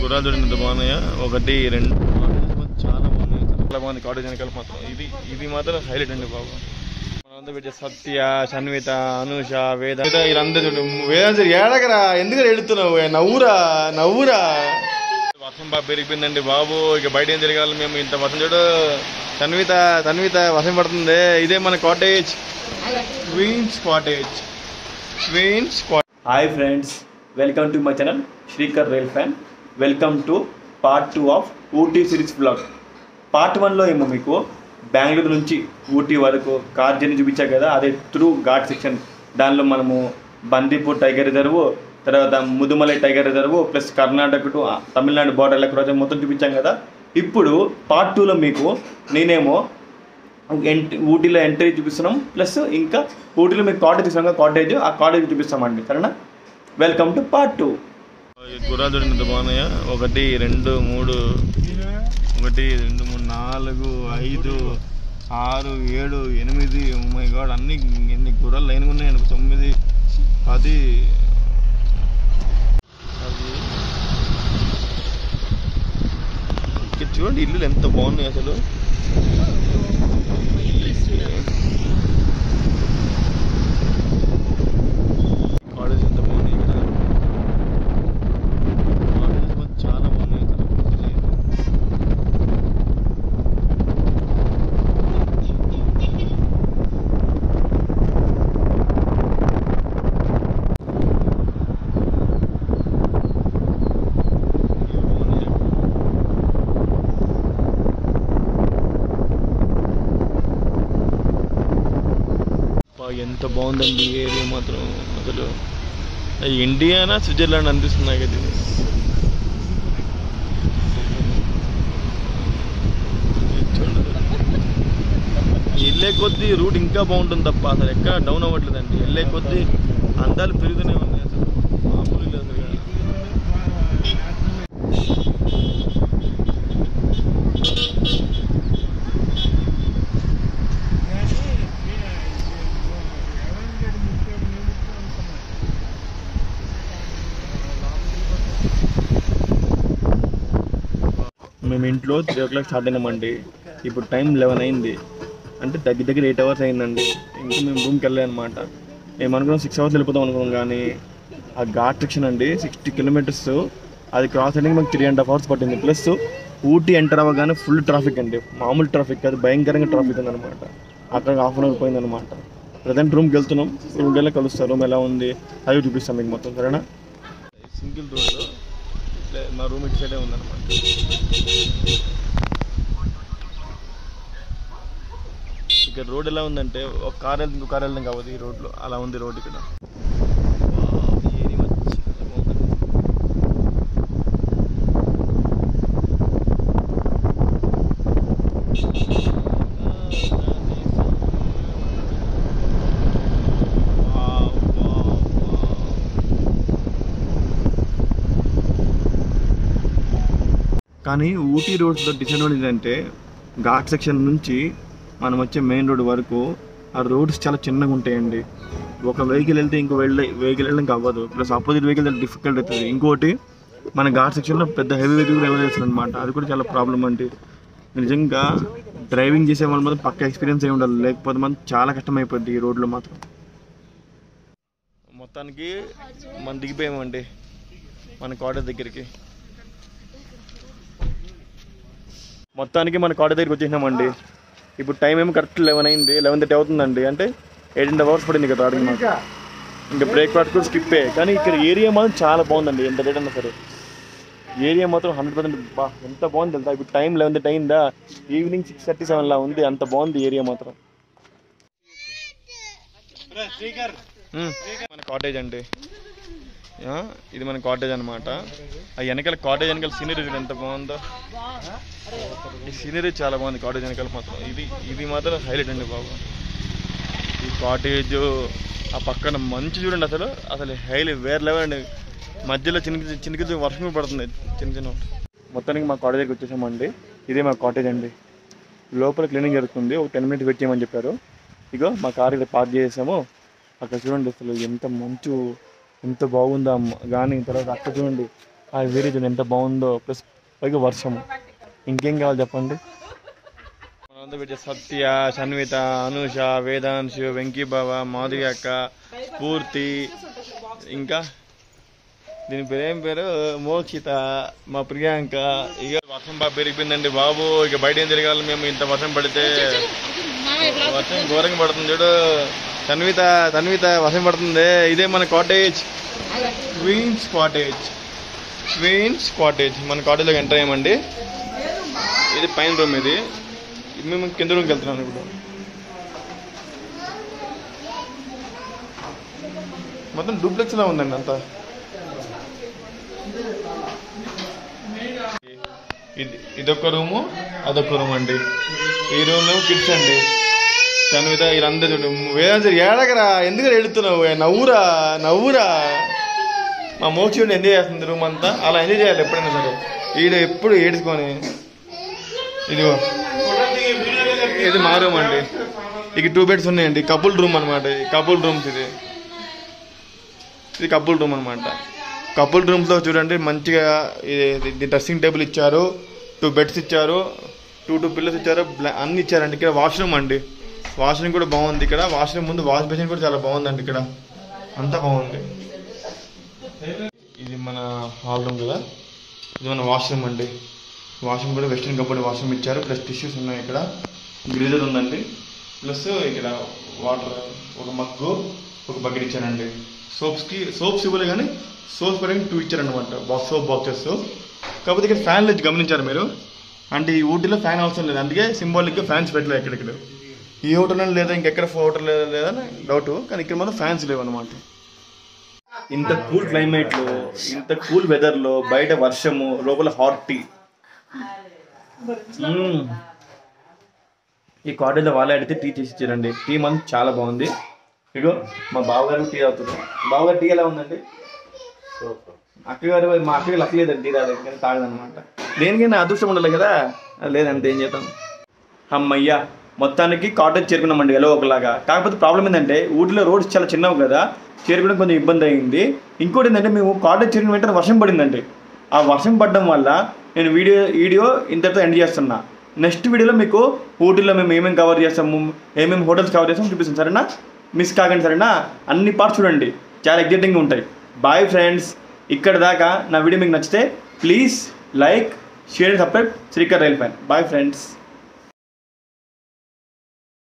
గుర్రాలు చూడండి ఎంత బాగున్నాయా, ఒకటి రెండు చాలా బాగున్నాయి, చాలా బాగుంది కాటేజ్ వెనకాల మాత్రం. ఇది మాత్రం హైలైట్ అండి బాబు. మనందరూ పెట్టే సత్య, షన్విత, అనుష, వేద వీళ్ళందరూ చూడండి. వేదాంత ఏడగరా, ఎందుకు ఎడుతున్నావు, నవ్వురా. వర్షం బాగా పెరిగిపోయిందండి బాబు, ఇక బయట ఏం తిరగాలి మేము, ఇంత వర్షం చూడు. తన్విత వర్షం పడుతుంది. ఇదే మన cottage, queens cottage. Hi friends, welcome to my channel Srikar rail fan. Welcome to part 2 of Ooty series blog. Part 1లో ఏమో మీకు బెంగళూరు నుంచి ఊటీ వరకు కార్ జర్నీ చూపించాం కదా, అదే త్రూ ఘాట్ సెక్షన్. దానిలో మనము బందీపూర్ టైగర్ రిజర్వ్, తర్వాత Mudumalai tiger reserve, plus Karnataka to Tamil Nadu బార్డర్ల క్రాస్ మొత్తం చూపించాం కదా. ఇప్పుడు పార్ట్ 2లో మీకు నేనేమో ఊటీలో ఎంట్రీ చూపిస్తున్నాం, ప్లస్ ఇంకా ఊటీలో మీకు కాటేజ్ ఇస్తున్నాం, ఆ కాటేజ్ చూపిస్తామండి, సరేనా? Welcome to part 2. గుర్రాలు చూడండి ఎంత బాగున్నాయా, 1 2 3 1 2 3 4 5 6 7 8. ఓ మై గాడ్, అన్ని ఎన్ని గుర్రాలు లైన్గా ఉన్నాయి, 9 10. ఇక్కడ చూడండి ఇల్లులు ఎంత బాగున్నాయి అసలు. కాలేజ్ ఎంత బాగుంది, ఇక్కడ కాలేజ్ చాలా బాగున్నాయి. ఎంత బాగుందండి ఈ ఏరియా మాత్రం. అసలు ఇండియానా స్విట్జర్లాండ్ అనిపిస్తుంది నాకు ఇది. వెళ్ళే కొద్దీ రూట్ ఇంకా బాగుంటుంది తప్ప అసలు ఎక్కడ డౌన్ అవ్వట్లేదండి. వెళ్ళే కొద్దీ అందాలు పెరుగుతూనే ఉన్నాయి, అసలు మామూలు లేదు అసలు. మేము ఇంట్లో 3 o'clock స్టార్ట్ అయినామండి. ఇప్పుడు టైం 11 అయింది, అంటే దగ్గర 8 hours అయిందండి. ఇంకా మేము రూమ్కి వెళ్ళాలి అనమాట. మేము అనుకున్నాం 6 hours వెళ్ళిపోతాం అనుకున్నాం, కానీ ఆ ఘాట్ సెక్షన్ అండి 60 kilometers, అది క్రాస్ అయ్యడానికి మాకు 3.5 hours పట్టింది. ప్లస్ ఊటీ ఎంటర్ అవ్వగానే ఫుల్ ట్రాఫిక్ అండి, మామూలు ట్రాఫిక్ కాదు, భయంకరంగా ట్రాఫిక్ ఉందన్నమాట. అక్కడ 1/2 hour పోయిందనమాట. ప్రజెంట్ రూమ్కి వెళ్తున్నాం, రూమ్కి వెళ్ళి కలుస్తాం, రూమ్ ఎలా ఉంది అది చూపిస్తాం మీకు మొత్తం, సరేనా? సింగిల్ రోడ్లో మా రూమ్ ఇటు సైడే ఉందన్నమాట. ఇక్కడ రోడ్ ఎలా ఉందంటే ఒక కార్ వెళ్తే ఇంకో కార్ వెళ్తాం కావద్దు, ఈ రోడ్లో అలా ఉంది రోడ్ ఇక్కడ. కానీ ఊటీ రోడ్స్లో డిసడ్వాంటేజ్ అంటే ఘాట్ సెక్షన్ నుంచి మనం వచ్చే మెయిన్ రోడ్ వరకు ఆ రోడ్స్ చాలా చిన్నగా ఉంటాయండి. ఒక వెహికల్ వెళ్తే ఇంకో వెహికల్ వెళ్ళడానికి అవ్వదు, ప్లస్ ఆపోజిట్ వెహికల్ డిఫికల్ట్ అవుతుంది. ఇంకోటి మన ఘాట్ సెక్షన్లో పెద్ద హెవీ వెహికల్ ఎవరు చేస్తుంది అనమాట, అది కూడా చాలా ప్రాబ్లం అండి. నిజంగా డ్రైవింగ్ చేసే వాళ్ళు మాత్రం పక్క ఎక్స్పీరియన్స్ అయి ఉండాలి, లేకపోతే మనం చాలా కష్టమైపోద్ది ఈ రోడ్లో మాత్రం. మొత్తానికి మనం దిగిపోయామండి మన కాటేజ్ దగ్గరికి. మొత్తానికి మన కాటేజ్ దగ్గరికి వచ్చేసినామండి. ఇప్పుడు టైం ఏమో కరెక్ట్ 11 అయింది, 11:30 అవుతుందండి. అంటే 8.5 hours పడింది ఇక్కడ రావడానికి మాకు. ఇంకా బ్రేక్ఫాస్ట్ కూడా స్కిప్పే. కానీ ఇక్కడ ఏరియా మాత్రం చాలా బాగుందండి, ఎంత లేట్ అన్నా సరే. ఏరియా మాత్రం 100% ఎంత బాగుంది తెలుసా. ఇప్పుడు టైం 11:30 అయిందా, ఈవినింగ్ 6:37 లా ఉంది, అంత బాగుంది ఏరియా మాత్రం. మన కాటేజ్ అండి, ఇది మన కాటేజ్ అనమాట. ఆ వెనకాల కాటేజ్ వెనకాల సీనరీ ఎంత బాగుందో, ఈ సీనరీ చాలా బాగుంది కాటేజ్ వెనకాల మాత్రం. ఇది మాత్రం హైలైట్ అండి బాబు. ఈ కాటేజ్ ఆ పక్కన మంచి చూడండి, అసలు హైలైట్ వేరే లెవెల్ అండి. మధ్యలో చిన్న వర్షం పడుతుంది, చిన్న. మొత్తానికి మా కాటేజ్ దగ్గరికి వచ్చేసామండి. ఇదే మా కాటేజ్ అండి. లోపల క్లీనింగ్ జరుగుతుంది, ఒక 10 minutes వెయిట్ చేయమని చెప్పారు. ఇగో మా కార్ ఇక్కడ పార్క్ చేసాము. అక్కడ చూడండి అసలు ఎంత మంచు, ఎంత బాగుందా కానీ. తర్వాత అక్కడ చూడండి ఆ వేరే చూడండి ఎంత బాగుందో, ప్లస్ పైగా వర్షము. ఇంకేం కావాలి చెప్పండి. మనందరూ పెట్టే సత్య, సన్విత, అనూష, వేదాంశు, వెంకీ బావ, మాధురి అక్క, స్ఫూర్తి, ఇంకా దీని పేరేం పేరు మోక్షిత, మా ప్రియాంక. ఇక వర్షం బాగా పెరిగిపోయిందండి బాబు. ఇక బయట ఏం తిరగాలి మేము, ఇంత వర్షం పడితే. వర్షం ఘోరంగా పడుతుంది చూడు. తన్విత వర్షం పడుతుంది. ఇదే మన కాటేజ్, క్వీన్స్ కాటేజ్. మన కాటేజ్లోకి ఎంటర్ అయ్యామండి. ఇది పైన రూమ్. ఇది మేము కింద రూమ్కి వెళ్తున్నాం ఇప్పుడు. మొత్తం డూప్లెక్స్ లా ఉందండి అంతా. ఇదొక రూము, అదొక రూమ్ అండి. ఈ రూమ్ కిడ్స్ అండి. తన్విత వీళ్ళందరూ వేరే ఏడగరా, ఎందుకు ఎడుతున్నావు? నవ్వురా. మా మోక్షి ఎంజాయ్ చేస్తుంది రూమ్ అంతా. అలా ఎంజాయ్ చేయాలి ఎప్పుడైనా సరే. ఎప్పుడు ఏడుచుకొని. ఇదిగో ఇది మా రూమ్ అండి. ఇక 2 బెడ్స్ ఉన్నాయండి. కపుల్ రూమ్ అనమాట. Couple rooms. ఇది కపుల్ రూమ్ అనమాట. కపుల్ రూమ్స్లో చూడండి మంచిగా ఇది డ్రెస్సింగ్ టేబుల్ ఇచ్చారు, 2 బెడ్స్ ఇచ్చారు, 2 పిల్లర్స్ ఇచ్చారు, అన్ని ఇచ్చారండి. ఇక్కడ వాష్రూమ్ అండి. వాష్రూమ్ కూడా బాగుంది. ఇక్కడ వాష్రూమ్ ముందు వాష్ బేసిన్ కూడా చాలా బాగుందండి. ఇక్కడ అంతా బాగుంది. ఇది మన హాల్ రూమ్ కదా. ఇది మన వాష్రూమ్ అండి. వాష్రూమ్ కూడా వెస్టర్న్ కబోర్డ్ వాష్రూమ్ ఇచ్చారు. ప్లస్ టిష్యూస్ ఉన్నాయి. ఇక్కడ గ్రీజర్ ఉందండి. ప్లస్ ఇక్కడ వాటర్, ఒక మగ్గు, ఒక బకెట్ ఇచ్చారండి. సోప్స్ ఇవ్వలే కానీ సోప్స్ పరంగా 2 ఇచ్చారనమాట. Soap boxes. కాకపోతే ఇక్కడ ఫ్యాన్ లేదు, గమనించారు మీరు. అంటే ఈ ఊటీలో ఫ్యాన్ అవసరం లేదు, అందుకే సింబాలిక్గా ఫ్యాన్స్ పెట్టలేదు ఎక్కడెక్కడ. ఈ హోటల్లో లేదా ఇంకెక్కడ హోటల్ లేదని డౌట్, కానీ ఇక్కడ మాత్రం ఫ్యాన్స్ లేవు అనమాట. ఇంత కూల్ క్లైమేట్లో, ఇంత కూల్ వెదర్లో, బయట వర్షము, లోపల హాట్ టీ. ఈ కాటేజ్లో వాళ్ళే అడిగితే టీ చేసి ఇచ్చారండి. టీ మాత్రం చాలా బాగుంది. ఇగో మా బావగారు టీ తాగుతున్నారు. బావగారు టీ ఎలా ఉందండి? మా అక్కగారు లక్ లేదండి టీ తాగలేదు, కానీ తాగదనమాట. దేనికైనా అదృష్టం ఉండాలి కదా, లేదంటే ఏం చేద్దాం. అమ్మయ్యా, మొత్తానికి కాటేజ్ చేరుకున్నామండి ఎలా ఒకలాగా. కాకపోతే ప్రాబ్లం ఏంటంటే ఊటిలో రోడ్స్ చాలా చిన్నవి కదా, చేరుకోవడం కొంచెం ఇబ్బంది అయింది. ఇంకోటి ఏంటంటే మేము కాటేజ్ చేరిన వెంటనే వర్షం పడిందండి. ఆ వర్షం పడడం వల్ల నేను వీడియో ఇంతటితో ఎండ్ చేస్తున్నా. నెక్స్ట్ వీడియోలో మీకు ఊటీలో మేము ఏమేమి కవర్ చేస్తాము, ఏమేమి హోటల్స్ కవర్ చేస్తాము చూపిస్తాం. సరేనా? మిస్ కాకండి సరేనా? అన్ని పార్ట్స్ చూడండి, చాలా ఎగ్జైటింగ్గా ఉంటాయి. Bye friends. ఇక్కడ దాకా నా వీడియో మీకు నచ్చితే please like, share, subscribe Srikar rail fan. Bye friends.